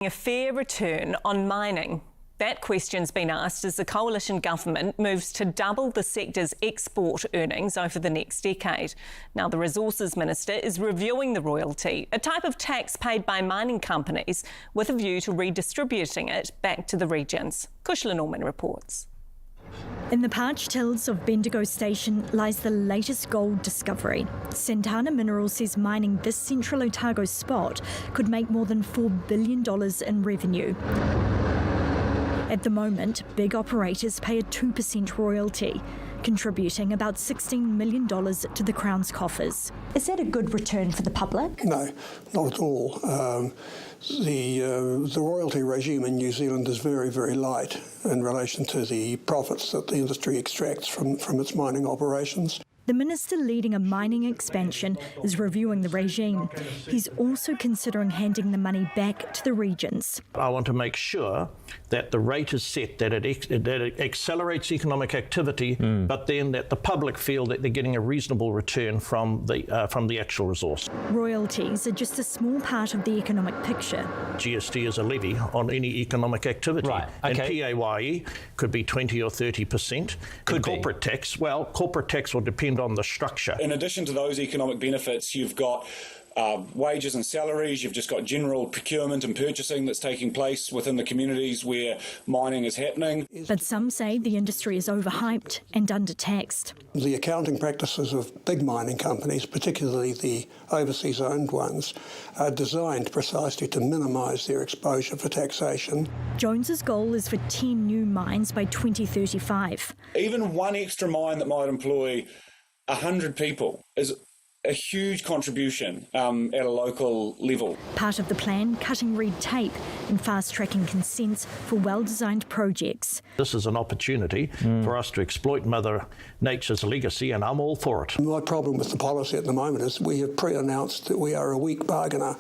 A fair return on mining? That question's been asked as the coalition government moves to double the sector's export earnings over the next decade. Now, the Resources Minister is reviewing the royalty, a type of tax paid by mining companies, with a view to redistributing it back to the regions. Kushla Norman reports. In the parched hills of Bendigo Station lies the latest gold discovery. Santana Minerals says mining this central Otago spot could make more than $4 billion in revenue. At the moment, big operators pay a 2% royalty, contributing about $16 million to the Crown's coffers. Is that a good return for the public? No, not at all. The royalty regime in New Zealand is very, very light in relation to the profits that the industry extracts from its mining operations. The minister leading a mining expansion is reviewing the regime. He's also considering handing the money back to the regions. I want to make sure that the rate is set, that it accelerates economic activity, but then that the public feel that they're getting a reasonable return from the actual resource. Royalties are just a small part of the economic picture. GST is a levy on any economic activity. Right, okay. And PAYE could be 20 or 30%. Could be. Corporate tax, well, corporate tax will depend on the structure. In addition to those economic benefits, you've got wages and salaries, you've just got general procurement and purchasing that's taking place within the communities where mining is happening. But some say the industry is overhyped and undertaxed. The accounting practices of big mining companies, particularly the overseas-owned ones, are designed precisely to minimise their exposure for taxation. Jones's goal is for 10 new mines by 2035. Even one extra mine that might employ 100 people is a huge contribution at a local level. Part of the plan, cutting red tape and fast-tracking consents for well-designed projects. This is an opportunity for us to exploit Mother Nature's legacy, and I'm all for it. My problem with the policy at the moment is we have pre-announced that we are a weak bargainer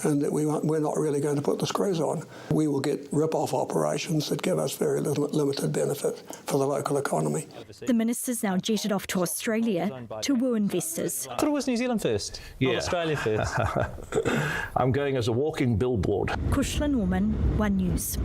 and that we're not really going to put the screws on. We will get rip-off operations that give us very limited benefit for the local economy. The minister's now jetted off to Australia to woo investors. I thought it was New Zealand first, not Australia first. I'm going as a walking billboard. Kushla Norman, One News.